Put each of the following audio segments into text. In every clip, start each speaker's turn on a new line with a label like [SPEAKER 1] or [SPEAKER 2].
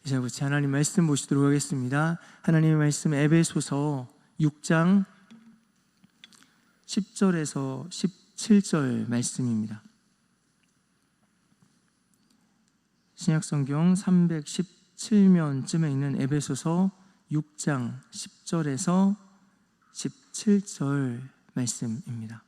[SPEAKER 1] 이제 같이 하나님 말씀 보시도록 하겠습니다. 하나님의 말씀 에베소서 6장 10절에서 17절 말씀입니다. 신약성경 317면쯤에 있는 에베소서 6장 10절에서 17절 말씀입니다.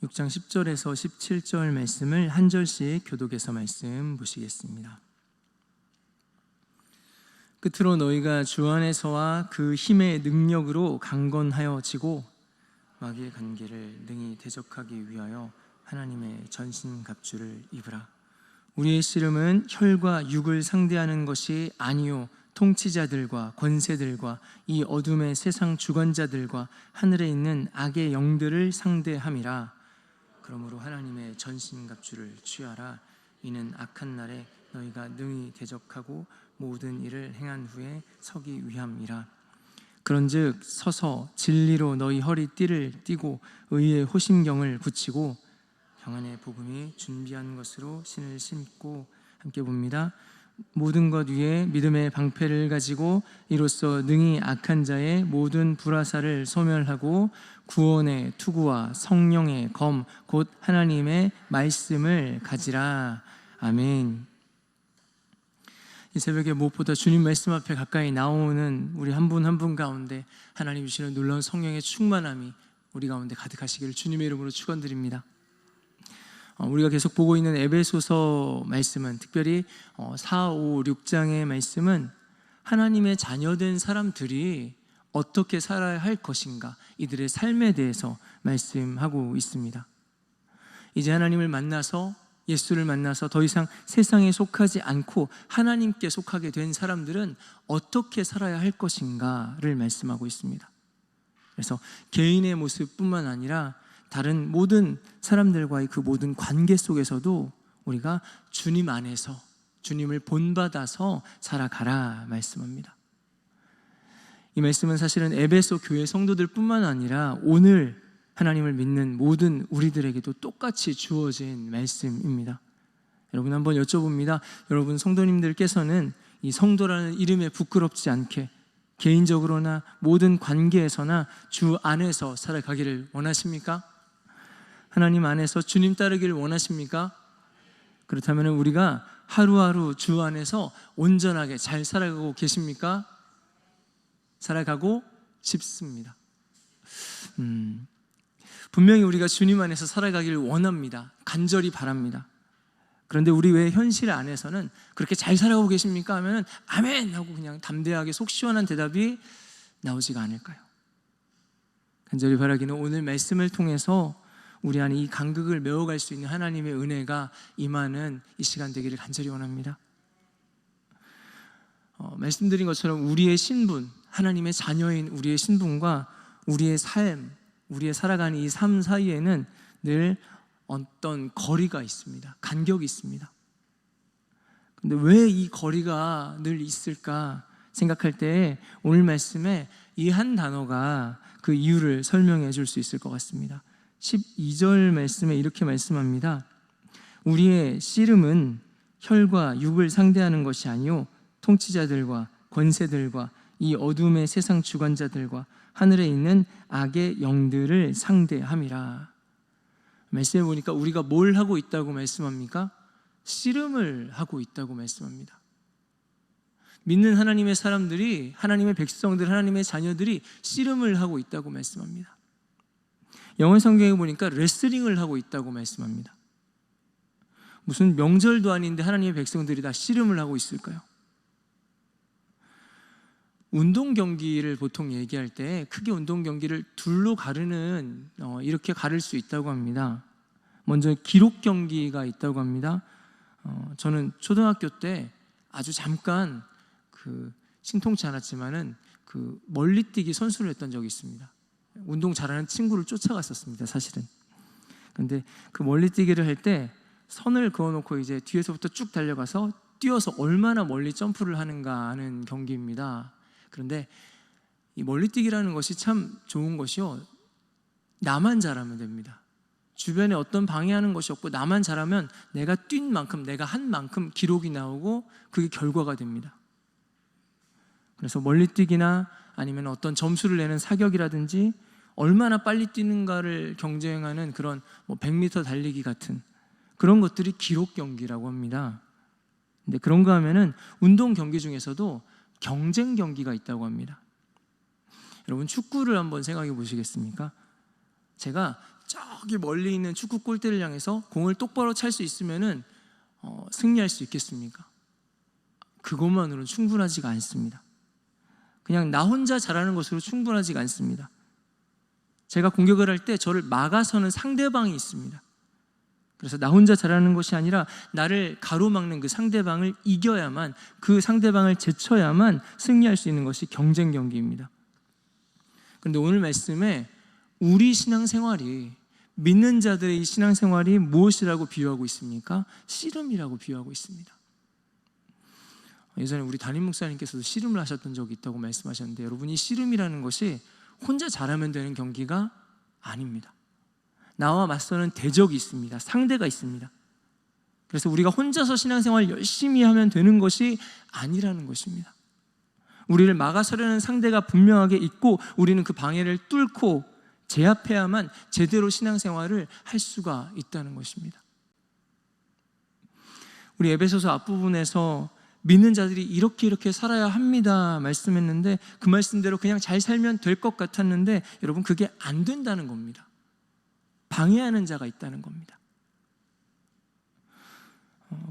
[SPEAKER 1] 6장 10절에서 17절 말씀을 한 절씩 교독해서 말씀 보시겠습니다. 끝으로 너희가 주 안에서와 그 힘의 능력으로 강건하여지고 마귀의 관계를 능히 대적하기 위하여 하나님의 전신갑주를 입으라. 우리의 씨름은 혈과 육을 상대하는 것이 아니요 통치자들과 권세들과 이 어둠의 세상 주관자들과 하늘에 있는 악의 영들을 상대함이라. 그러므로 하나님의 전신갑주를 취하라. 이는 악한 날에 너희가 능히 대적하고 모든 일을 행한 후에 서기 위함이라. 그런즉 서서 진리로 너희 허리띠를 띠고 의의 호심경을 붙이고 평안의 복음이 준비한 것으로 신을 신고, 함께 봅니다. 모든 것 위에 믿음의 방패를 가지고 이로써 능히 악한 자의 모든 불화살을 소멸하고 구원의 투구와 성령의 검 곧 하나님의 말씀을 가지라. 아멘. 이 새벽에 무엇보다 주님 말씀 앞에 가까이 나오는 우리 한 분 한 분 가운데 하나님 주시는 놀라운 성령의 충만함이 우리 가운데 가득하시기를 주님의 이름으로 축원드립니다. 우리가 계속 보고 있는 에베소서 말씀은, 특별히 4, 5, 6장의 말씀은 하나님의 자녀된 사람들이 어떻게 살아야 할 것인가, 이들의 삶에 대해서 말씀하고 있습니다. 이제 하나님을 만나서, 예수를 만나서 더 이상 세상에 속하지 않고 하나님께 속하게 된 사람들은 어떻게 살아야 할 것인가를 말씀하고 있습니다. 그래서 개인의 모습뿐만 아니라 다른 모든 사람들과의 그 모든 관계 속에서도 우리가 주님 안에서 주님을 본받아서 살아가라 말씀합니다. 이 말씀은 사실은 에베소 교회 성도들 뿐만 아니라 오늘 하나님을 믿는 모든 우리들에게도 똑같이 주어진 말씀입니다. 여러분, 한번 여쭤봅니다. 여러분 성도님들께서는 이 성도라는 이름에 부끄럽지 않게 개인적으로나 모든 관계에서나 주 안에서 살아가기를 원하십니까? 하나님 안에서 주님 따르기를 원하십니까? 그렇다면 우리가 하루하루 주 안에서 온전하게 잘 살아가고 계십니까? 살아가고 싶습니다. 분명히 우리가 주님 안에서 살아가기를 원합니다. 간절히 바랍니다. 그런데 우리 왜 현실 안에서는 그렇게 잘 살아가고 계십니까? 하면 아멘! 하고 그냥 담대하게 속 시원한 대답이 나오지가 않을까요? 간절히 바라기는 오늘 말씀을 통해서 우리 안에 이 간극을 메워갈 수 있는 하나님의 은혜가 임하는 이 시간 되기를 간절히 원합니다. 말씀드린 것처럼 우리의 신분, 하나님의 자녀인 우리의 신분과 우리의 삶, 우리의 살아가는 이 삶 사이에는 늘 어떤 거리가 있습니다. 간격이 있습니다. 근데 왜 이 거리가 늘 있을까 생각할 때 오늘 말씀에 이 한 단어가 그 이유를 설명해 줄 수 있을 것 같습니다. 12절 말씀에 이렇게 말씀합니다. 우리의 씨름은 혈과 육을 상대하는 것이 아니요 통치자들과 권세들과 이 어둠의 세상 주관자들과 하늘에 있는 악의 영들을 상대함이라. 말씀해 보니까 우리가 뭘 하고 있다고 말씀합니까? 씨름을 하고 있다고 말씀합니다. 믿는 하나님의 사람들이, 하나님의 백성들, 하나님의 자녀들이 씨름을 하고 있다고 말씀합니다. 영어 성경에 보니까 레슬링을 하고 있다고 말씀합니다. 무슨 명절도 아닌데 하나님의 백성들이 다 씨름을 하고 있을까요? 운동 경기를 보통 얘기할 때 크게 운동 경기를 둘로 가르는, 이렇게 가를 수 있다고 합니다. 먼저 기록 경기가 있다고 합니다. 저는 초등학교 때 아주 잠깐 신통치 않았지만은 멀리뛰기 선수를 했던 적이 있습니다. 운동 잘하는 친구를 쫓아갔었습니다, 사실은. 근데 그 멀리뛰기를 할 때 선을 그어놓고 이제 뒤에서부터 쭉 달려가서 뛰어서 얼마나 멀리 점프를 하는가 하는 경기입니다. 그런데 이 멀리뛰기라는 것이 참 좋은 것이요, 나만 잘하면 됩니다. 주변에 어떤 방해하는 것이 없고 나만 잘하면 내가 뛴 만큼, 내가 한 만큼 기록이 나오고 그게 결과가 됩니다. 그래서 멀리 뛰기나 아니면 어떤 점수를 내는 사격이라든지 얼마나 빨리 뛰는가를 경쟁하는 그런 100m 달리기 같은 그런 것들이 기록 경기라고 합니다. 근데 그런가 하면은 운동 경기 중에서도 경쟁 경기가 있다고 합니다. 여러분, 축구를 한번 생각해 보시겠습니까? 제가 저기 멀리 있는 축구 골대를 향해서 공을 똑바로 찰 수 있으면은 승리할 수 있겠습니까? 그것만으로는 충분하지가 않습니다. 그냥 나 혼자 잘하는 것으로 충분하지가 않습니다. 제가 공격을 할 때 저를 막아서는 상대방이 있습니다. 그래서 나 혼자 잘하는 것이 아니라 나를 가로막는 그 상대방을 이겨야만, 그 상대방을 제쳐야만 승리할 수 있는 것이 경쟁 경기입니다. 그런데 오늘 말씀에 우리 신앙생활이, 믿는 자들의 이 신앙생활이 무엇이라고 비유하고 있습니까? 씨름이라고 비유하고 있습니다. 예전에 우리 담임 목사님께서도 씨름을 하셨던 적이 있다고 말씀하셨는데, 여러분, 이 씨름이라는 것이 혼자 잘하면 되는 경기가 아닙니다. 나와 맞서는 대적이 있습니다. 상대가 있습니다. 그래서 우리가 혼자서 신앙생활 열심히 하면 되는 것이 아니라는 것입니다. 우리를 막아서려는 상대가 분명하게 있고 우리는 그 방해를 뚫고 제압해야만 제대로 신앙생활을 할 수가 있다는 것입니다. 우리 에베소서 앞부분에서 믿는 자들이 이렇게 살아야 합니다 말씀했는데, 그 말씀대로 그냥 잘 살면 될 것 같았는데 여러분, 그게 안 된다는 겁니다. 방해하는 자가 있다는 겁니다.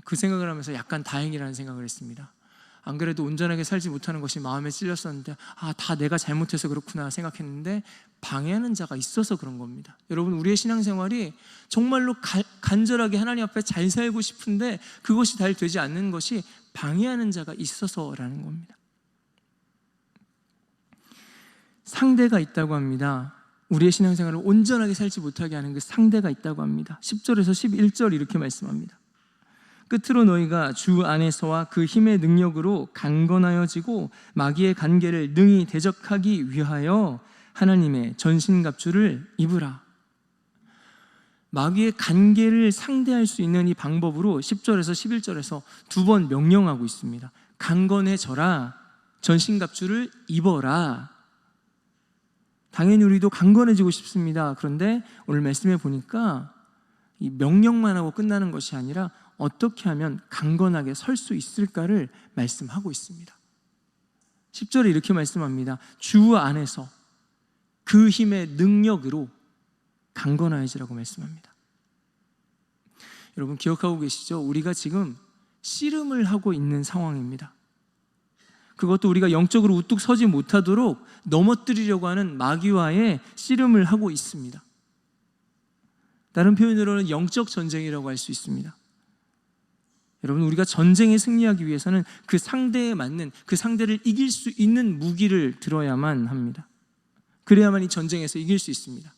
[SPEAKER 1] 그 생각을 하면서 약간 다행이라는 생각을 했습니다. 안 그래도 온전하게 살지 못하는 것이 마음에 찔렸었는데, 다 내가 잘못해서 그렇구나 생각했는데 방해하는 자가 있어서 그런 겁니다. 여러분, 우리의 신앙생활이 정말로 간절하게 하나님 앞에 잘 살고 싶은데 그것이 잘 되지 않는 것이 방해하는 자가 있어서라는 겁니다. 상대가 있다고 합니다. 우리의 신앙생활을 온전하게 살지 못하게 하는 그 상대가 있다고 합니다. 10절에서 11절 이렇게 말씀합니다. 끝으로 너희가 주 안에서와 그 힘의 능력으로 강건하여지고 마귀의 간계를 능히 대적하기 위하여 하나님의 전신갑주를 입으라. 마귀의 간계를 상대할 수 있는 이 방법으로 10절에서 11절에서 두 번 명령하고 있습니다. 강건해져라, 전신갑주를 입어라. 당연히 우리도 강건해지고 싶습니다. 그런데 오늘 말씀해 보니까 이 명령만 하고 끝나는 것이 아니라 어떻게 하면 강건하게 설 수 있을까를 말씀하고 있습니다. 10절에 이렇게 말씀합니다. 주 안에서 그 힘의 능력으로 강건하여지라고 말씀합니다. 여러분, 기억하고 계시죠? 우리가 지금 씨름을 하고 있는 상황입니다. 그것도 우리가 영적으로 우뚝 서지 못하도록 넘어뜨리려고 하는 마귀와의 씨름을 하고 있습니다. 다른 표현으로는 영적 전쟁이라고 할 수 있습니다. 여러분, 우리가 전쟁에 승리하기 위해서는 그 상대에 맞는, 그 상대를 이길 수 있는 무기를 들어야만 합니다. 그래야만 이 전쟁에서 이길 수 있습니다.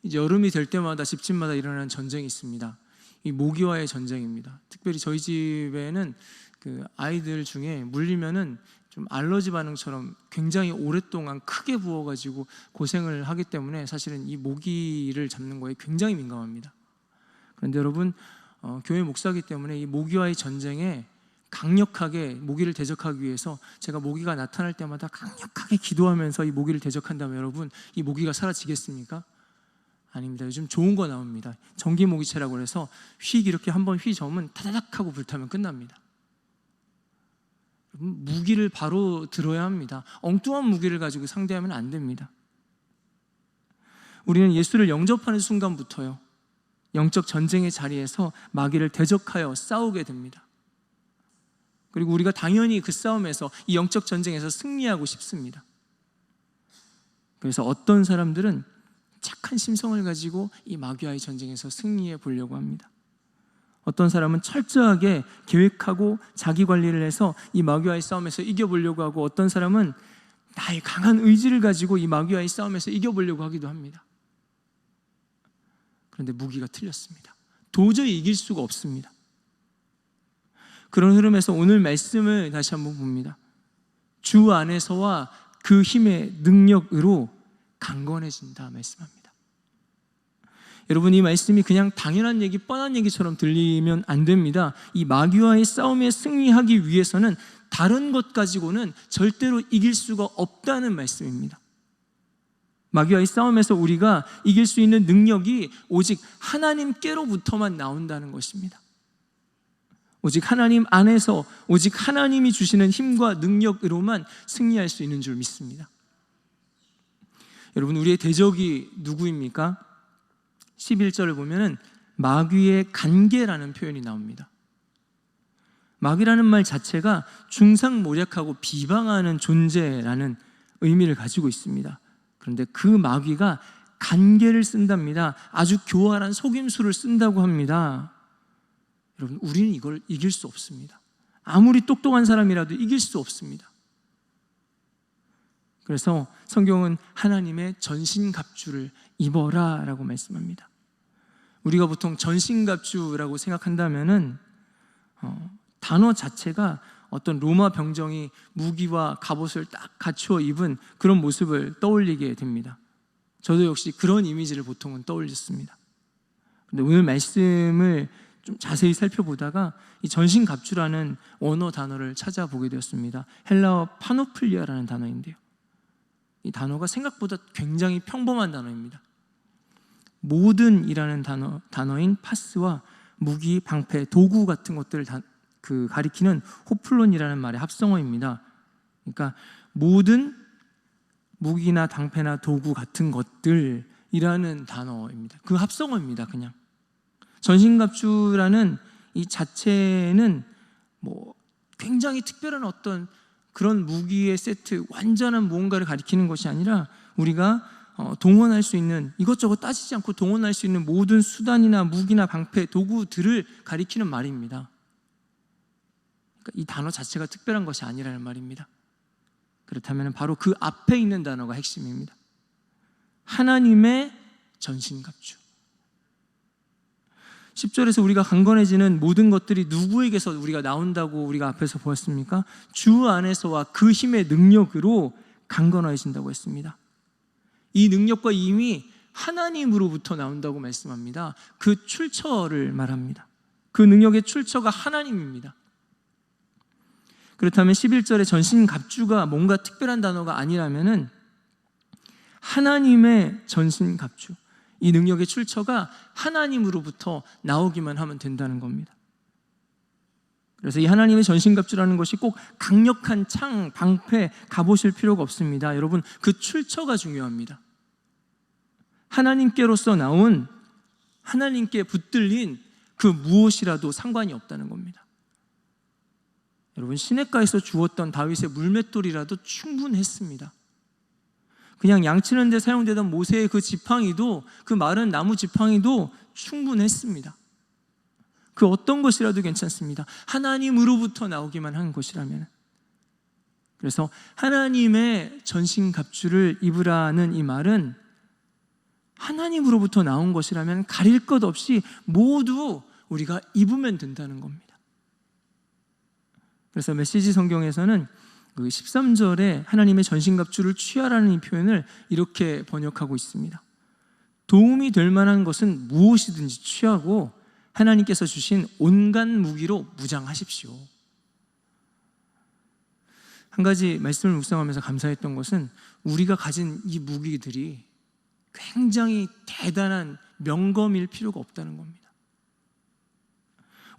[SPEAKER 1] 이제 여름이 될 때마다 집집마다 일어나는 전쟁이 있습니다. 이 모기와의 전쟁입니다. 특별히 저희 집에는 그 아이들 중에 물리면은 좀 알러지 반응처럼 굉장히 오랫동안 크게 부어가지고 고생을 하기 때문에 사실은 이 모기를 잡는 거에 굉장히 민감합니다. 그런데 여러분, 교회 목사이기 때문에 이 모기와의 전쟁에 강력하게 모기를 대적하기 위해서 제가 모기가 나타날 때마다 강력하게 기도하면서 이 모기를 대적한다면 여러분, 이 모기가 사라지겠습니까? 아닙니다. 요즘 좋은 거 나옵니다. 전기 모기채라고 해서 휙 이렇게 한번 휘저으면 타다닥 하고 불타면 끝납니다. 무기를 바로 들어야 합니다. 엉뚱한 무기를 가지고 상대하면 안 됩니다. 우리는 예수를 영접하는 순간부터요, 영적 전쟁의 자리에서 마귀를 대적하여 싸우게 됩니다. 그리고 우리가 당연히 그 싸움에서, 이 영적 전쟁에서 승리하고 싶습니다. 그래서 어떤 사람들은 착한 심성을 가지고 이 마귀와의 전쟁에서 승리해 보려고 합니다. 어떤 사람은 철저하게 계획하고 자기 관리를 해서 이 마귀와의 싸움에서 이겨보려고 하고, 어떤 사람은 나의 강한 의지를 가지고 이 마귀와의 싸움에서 이겨보려고 하기도 합니다. 그런데 무기가 틀렸습니다. 도저히 이길 수가 없습니다. 그런 흐름에서 오늘 말씀을 다시 한번 봅니다. 주 안에서와 그 힘의 능력으로 강건해진다 말씀합니다. 여러분, 이 말씀이 그냥 당연한 얘기, 뻔한 얘기처럼 들리면 안 됩니다. 이 마귀와의 싸움에 승리하기 위해서는 다른 것 가지고는 절대로 이길 수가 없다는 말씀입니다. 마귀와의 싸움에서 우리가 이길 수 있는 능력이 오직 하나님께로부터만 나온다는 것입니다. 오직 하나님 안에서, 오직 하나님이 주시는 힘과 능력으로만 승리할 수 있는 줄 믿습니다. 여러분, 우리의 대적이 누구입니까? 11절을 보면은 마귀의 간계라는 표현이 나옵니다. 마귀라는 말 자체가 중상모략하고 비방하는 존재라는 의미를 가지고 있습니다. 그런데 그 마귀가 간계를 쓴답니다. 아주 교활한 속임수를 쓴다고 합니다. 여러분, 우리는 이걸 이길 수 없습니다. 아무리 똑똑한 사람이라도 이길 수 없습니다. 그래서 성경은 하나님의 전신갑주를 입어라 라고 말씀합니다. 우리가 보통 전신갑주라고 생각한다면은 단어 자체가 어떤 로마 병정이 무기와 갑옷을 딱 갖추어 입은 그런 모습을 떠올리게 됩니다. 저도 역시 그런 이미지를 보통은 떠올렸습니다. 근데 오늘 말씀을 좀 자세히 살펴보다가 이 전신갑주라는 원어 단어를 찾아보게 되었습니다. 헬라어 파노플리아라는 단어인데요, 이 단어가 생각보다 굉장히 평범한 단어입니다. 모든이라는 단어인 파스와 무기, 방패, 도구 같은 것들을 가리키는 호플론이라는 말의 합성어입니다. 그러니까 모든 무기나 방패나 도구 같은 것들이라는 단어입니다. 그 합성어입니다. 그냥 전신갑주라는 이 자체는 굉장히 특별한 어떤 그런 무기의 세트, 완전한 무언가를 가리키는 것이 아니라 우리가 동원할 수 있는, 이것저것 따지지 않고 동원할 수 있는 모든 수단이나 무기나 방패, 도구들을 가리키는 말입니다. 그러니까 이 단어 자체가 특별한 것이 아니라는 말입니다. 그렇다면 바로 그 앞에 있는 단어가 핵심입니다. 하나님의 전신갑주. 10절에서 우리가 강건해지는 모든 것들이 누구에게서 우리가 나온다고 우리가 앞에서 보았습니까? 주 안에서와 그 힘의 능력으로 강건해진다고 했습니다. 이 능력과 힘이 하나님으로부터 나온다고 말씀합니다. 그 출처를 말합니다. 그 능력의 출처가 하나님입니다. 그렇다면 11절의 전신갑주가 뭔가 특별한 단어가 아니라면은 하나님의 전신갑주, 이 능력의 출처가 하나님으로부터 나오기만 하면 된다는 겁니다. 그래서 이 하나님의 전신갑주라는 것이 꼭 강력한 창, 방패, 갑옷일 필요가 없습니다. 여러분, 그 출처가 중요합니다. 하나님께로서 나온, 하나님께 붙들린 그 무엇이라도 상관이 없다는 겁니다. 여러분, 시냇가에서 주웠던 다윗의 물맷돌이라도 충분했습니다. 그냥 양치는 데 사용되던 모세의 그 지팡이도, 그 마른 나무 지팡이도 충분했습니다. 그 어떤 것이라도 괜찮습니다. 하나님으로부터 나오기만 한 것이라면. 그래서 하나님의 전신갑주를 입으라는 이 말은 하나님으로부터 나온 것이라면 가릴 것 없이 모두 우리가 입으면 된다는 겁니다. 그래서 메시지 성경에서는 그 13절에 하나님의 전신갑주를 취하라는 이 표현을 이렇게 번역하고 있습니다. 도움이 될 만한 것은 무엇이든지 취하고 하나님께서 주신 온갖 무기로 무장하십시오. 한 가지 말씀을 묵상하면서 감사했던 것은 우리가 가진 이 무기들이 굉장히 대단한 명검일 필요가 없다는 겁니다.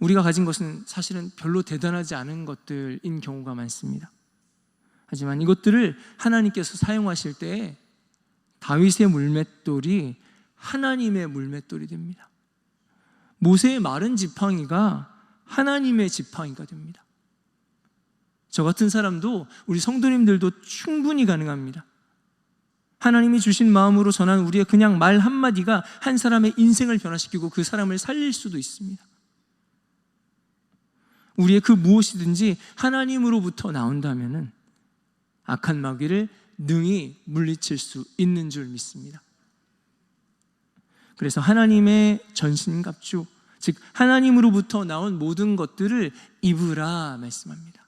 [SPEAKER 1] 우리가 가진 것은 사실은 별로 대단하지 않은 것들인 경우가 많습니다. 하지만 이것들을 하나님께서 사용하실 때 다윗의 물맷돌이 하나님의 물맷돌이 됩니다. 모세의 마른 지팡이가 하나님의 지팡이가 됩니다. 저 같은 사람도, 우리 성도님들도 충분히 가능합니다. 하나님이 주신 마음으로 전한 우리의 그냥 말 한마디가 한 사람의 인생을 변화시키고 그 사람을 살릴 수도 있습니다. 우리의 그 무엇이든지 하나님으로부터 나온다면은 악한 마귀를 능히 물리칠 수 있는 줄 믿습니다. 그래서 하나님의 전신갑주, 즉 하나님으로부터 나온 모든 것들을 입으라 말씀합니다.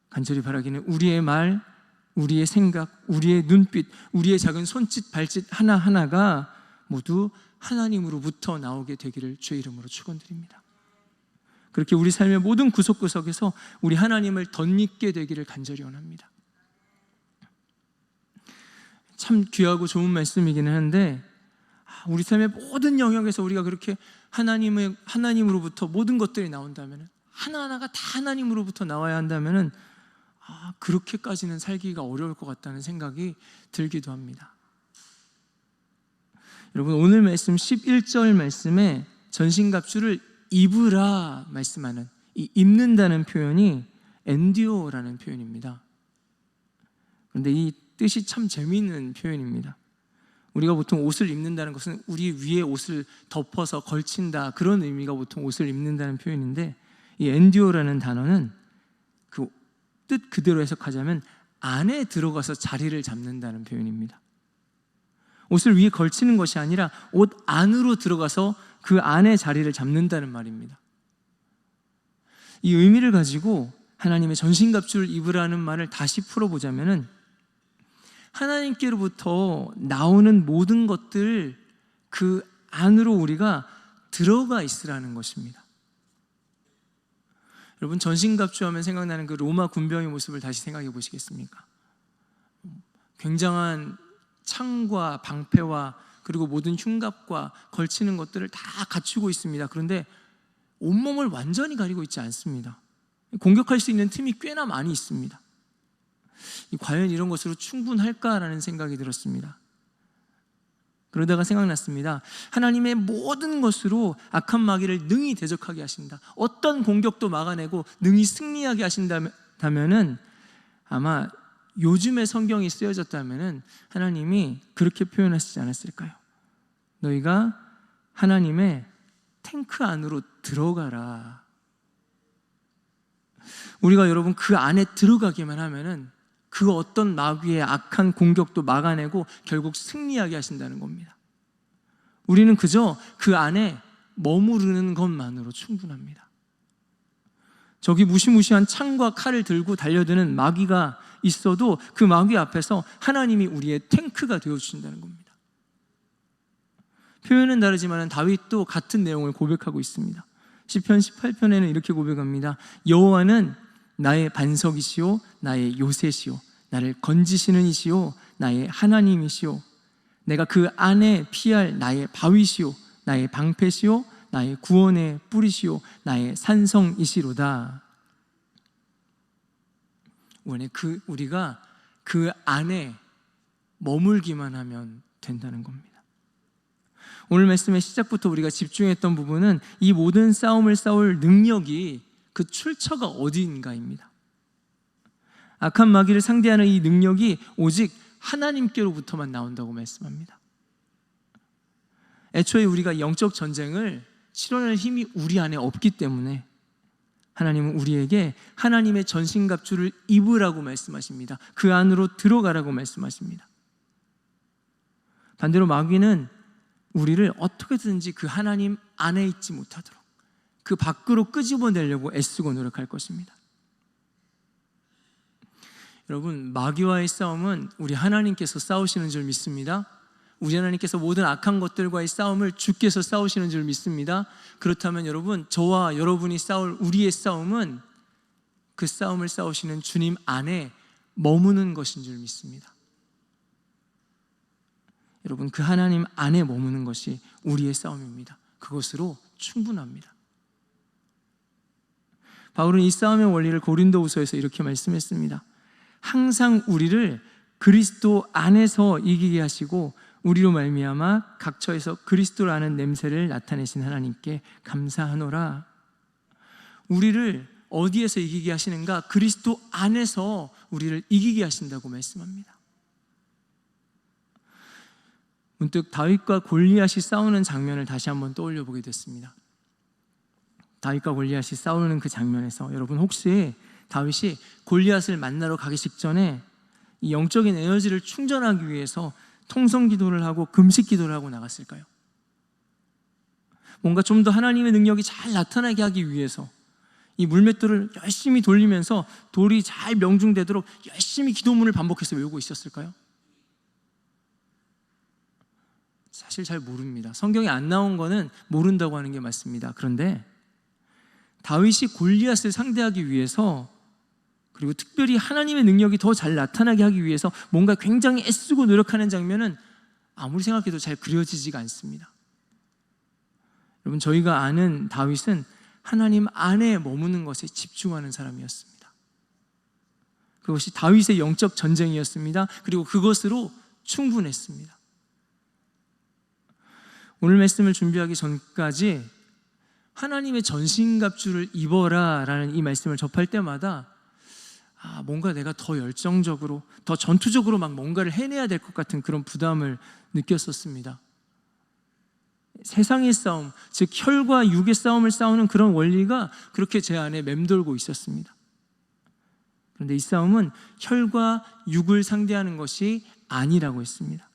[SPEAKER 1] 간절히 바라기는 우리의 말, 우리의 생각, 우리의 눈빛, 우리의 작은 손짓, 발짓 하나하나가 모두 하나님으로부터 나오게 되기를 주의 이름으로 축원드립니다. 그렇게 우리 삶의 모든 구석구석에서 우리 하나님을 덧입게 되기를 간절히 원합니다. 참 귀하고 좋은 말씀이기는 한데, 우리 삶의 모든 영역에서 우리가 그렇게 하나님으로부터 모든 것들이 나온다면, 하나하나가 다 하나님으로부터 나와야 한다면 그렇게까지는 살기가 어려울 것 같다는 생각이 들기도 합니다. 여러분, 오늘 말씀 11절 말씀에 전신갑주를 입으라 말씀하는 이 입는다는 표현이 엔디오라는 표현입니다. 그런데 이 뜻이 참 재미있는 표현입니다. 우리가 보통 옷을 입는다는 것은 우리 위에 옷을 덮어서 걸친다, 그런 의미가 보통 옷을 입는다는 표현인데, 이 엔디오라는 단어는 그 뜻 그대로 해석하자면 안에 들어가서 자리를 잡는다는 표현입니다. 옷을 위에 걸치는 것이 아니라 옷 안으로 들어가서 그 안에 자리를 잡는다는 말입니다. 이 의미를 가지고 하나님의 전신갑주를 입으라는 말을 다시 풀어보자면은, 하나님께로부터 나오는 모든 것들 그 안으로 우리가 들어가 있으라는 것입니다. 여러분, 전신갑주 하면 생각나는 그 로마 군병의 모습을 다시 생각해 보시겠습니까? 굉장한 창과 방패와 그리고 모든 흉갑과 걸치는 것들을 다 갖추고 있습니다. 그런데 온몸을 완전히 가리고 있지 않습니다. 공격할 수 있는 틈이 꽤나 많이 있습니다. 과연 이런 것으로 충분할까라는 생각이 들었습니다. 그러다가 생각났습니다. 하나님의 모든 것으로 악한 마귀를 능히 대적하게 하신다, 어떤 공격도 막아내고 능히 승리하게 하신다면은, 아마 요즘의 성경이 쓰여졌다면은 하나님이 그렇게 표현하시지 않았을까요? 너희가 하나님의 탱크 안으로 들어가라. 우리가 여러분 그 안에 들어가기만 하면은 그 어떤 마귀의 악한 공격도 막아내고 결국 승리하게 하신다는 겁니다. 우리는 그저 그 안에 머무르는 것만으로 충분합니다. 저기 무시무시한 창과 칼을 들고 달려드는 마귀가 있어도 그 마귀 앞에서 하나님이 우리의 탱크가 되어주신다는 겁니다. 표현은 다르지만 다윗도 같은 내용을 고백하고 있습니다. 시편 18편에는 이렇게 고백합니다. 여호와는 나의 반석이시오, 나의 요새시오, 나를 건지시는 이시오, 나의 하나님이시오, 내가 그 안에 피할 나의 바위시오, 나의 방패시오, 나의 구원의 뿌리시오, 나의 산성이시로다. 우리가 그 안에 머물기만 하면 된다는 겁니다. 오늘 말씀의 시작부터 우리가 집중했던 부분은 이 모든 싸움을 싸울 능력이, 그 출처가 어디인가입니다. 악한 마귀를 상대하는 이 능력이 오직 하나님께로부터만 나온다고 말씀합니다. 애초에 우리가 영적 전쟁을 치러낼 힘이 우리 안에 없기 때문에 하나님은 우리에게 하나님의 전신갑주를 입으라고 말씀하십니다. 그 안으로 들어가라고 말씀하십니다. 반대로 마귀는 우리를 어떻게든지 그 하나님 안에 있지 못하도록 그 밖으로 끄집어내려고 애쓰고 노력할 것입니다. 여러분, 마귀와의 싸움은 우리 하나님께서 싸우시는 줄 믿습니다. 우리 하나님께서 모든 악한 것들과의 싸움을 주께서 싸우시는 줄 믿습니다. 그렇다면 여러분, 저와 여러분이 싸울 우리의 싸움은 그 싸움을 싸우시는 주님 안에 머무는 것인 줄 믿습니다. 여러분, 그 하나님 안에 머무는 것이 우리의 싸움입니다. 그것으로 충분합니다. 바울은 이 싸움의 원리를 고린도후서에서 이렇게 말씀했습니다. 항상 우리를 그리스도 안에서 이기게 하시고 우리로 말미암아 각처에서 그리스도를 아는 냄새를 나타내신 하나님께 감사하노라. 우리를 어디에서 이기게 하시는가? 그리스도 안에서 우리를 이기게 하신다고 말씀합니다. 문득 다윗과 골리앗이 싸우는 장면을 다시 한번 떠올려 보게 됐습니다. 다윗과 골리앗이 싸우는 그 장면에서 여러분, 혹시 다윗이 골리앗을 만나러 가기 직전에 이 영적인 에너지를 충전하기 위해서 통성 기도를 하고 금식 기도를 하고 나갔을까요? 뭔가 좀 더 하나님의 능력이 잘 나타나게 하기 위해서 이 물맷돌을 열심히 돌리면서 돌이 잘 명중되도록 열심히 기도문을 반복해서 외우고 있었을까요? 사실 잘 모릅니다. 성경에 안 나온 거는 모른다고 하는 게 맞습니다. 그런데 다윗이 골리앗을 상대하기 위해서, 그리고 특별히 하나님의 능력이 더 잘 나타나게 하기 위해서 뭔가 굉장히 애쓰고 노력하는 장면은 아무리 생각해도 잘 그려지지가 않습니다. 여러분, 저희가 아는 다윗은 하나님 안에 머무는 것에 집중하는 사람이었습니다. 그것이 다윗의 영적 전쟁이었습니다. 그리고 그것으로 충분했습니다. 오늘 말씀을 준비하기 전까지 하나님의 전신갑주를 입어라 라는 이 말씀을 접할 때마다 뭔가 내가 더 열정적으로, 더 전투적으로 막 뭔가를 해내야 될 것 같은 그런 부담을 느꼈었습니다. 세상의 싸움, 즉 혈과 육의 싸움을 싸우는 그런 원리가 그렇게 제 안에 맴돌고 있었습니다. 그런데 이 싸움은 혈과 육을 상대하는 것이 아니라고 했습니다.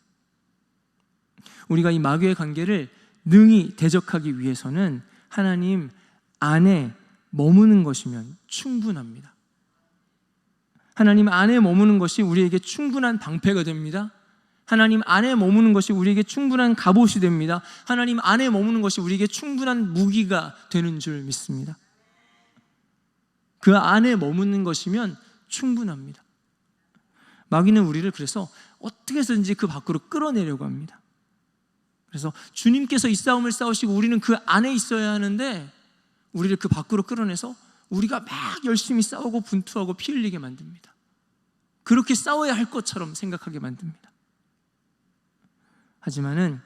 [SPEAKER 1] 우리가 이 마귀의 관계를 능히 대적하기 위해서는 하나님 안에 머무는 것이면 충분합니다. 하나님 안에 머무는 것이 우리에게 충분한 방패가 됩니다. 하나님 안에 머무는 것이 우리에게 충분한 갑옷이 됩니다. 하나님 안에 머무는 것이 우리에게 충분한 무기가 되는 줄 믿습니다. 그 안에 머무는 것이면 충분합니다. 마귀는 우리를 그래서 어떻게 해서든지 그 밖으로 끌어내려고 합니다. 그래서 주님께서 이 싸움을 싸우시고 우리는 그 안에 있어야 하는데 우리를 그 밖으로 끌어내서 우리가 막 열심히 싸우고 분투하고 피 흘리게 만듭니다. 그렇게 싸워야 할 것처럼 생각하게 만듭니다. 하지만은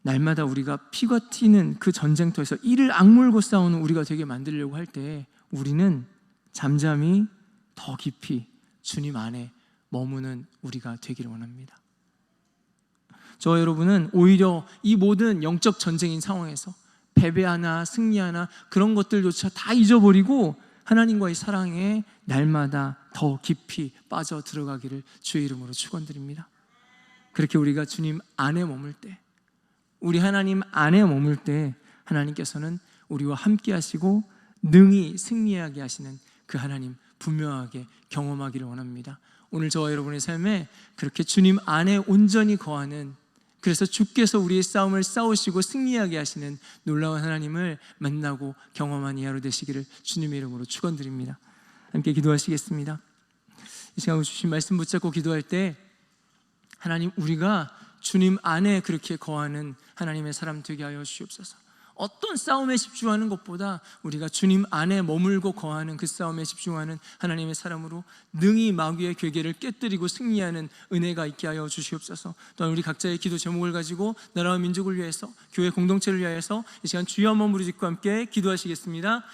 [SPEAKER 1] 날마다 우리가 피가 튀는 그 전쟁터에서 이를 악물고 싸우는 우리가 되게 만들려고 할 때 우리는 잠잠히 더 깊이 주님 안에 머무는 우리가 되기를 원합니다. 저와 여러분은 오히려 이 모든 영적 전쟁인 상황에서 패배하나 승리하나 그런 것들조차 다 잊어버리고 하나님과의 사랑에 날마다 더 깊이 빠져 들어가기를 주의 이름으로 축원드립니다. 그렇게 우리가 주님 안에 머물 때, 우리 하나님 안에 머물 때 하나님께서는 우리와 함께 하시고 능히 승리하게 하시는 그 하나님 분명하게 경험하기를 원합니다. 오늘 저와 여러분의 삶에 그렇게 주님 안에 온전히 거하는, 그래서 주께서 우리의 싸움을 싸우시고 승리하게 하시는 놀라운 하나님을 만나고 경험한 이 하루 되시기를 주님의 이름으로 축원드립니다. 함께 기도하시겠습니다. 이 시간 주신 말씀 붙잡고 기도할 때 하나님, 우리가 주님 안에 그렇게 거하는 하나님의 사람 되게 하여 주시옵소서. 어떤 싸움에 집중하는 것보다 우리가 주님 안에 머물고 거하는 그 싸움에 집중하는 하나님의 사람으로 능히 마귀의 괴계를 깨뜨리고 승리하는 은혜가 있게 하여 주시옵소서. 또한 우리 각자의 기도 제목을 가지고 나라와 민족을 위해서, 교회 공동체를 위하여서 이 시간 주여 한번 부르짖고 함께 기도하시겠습니다.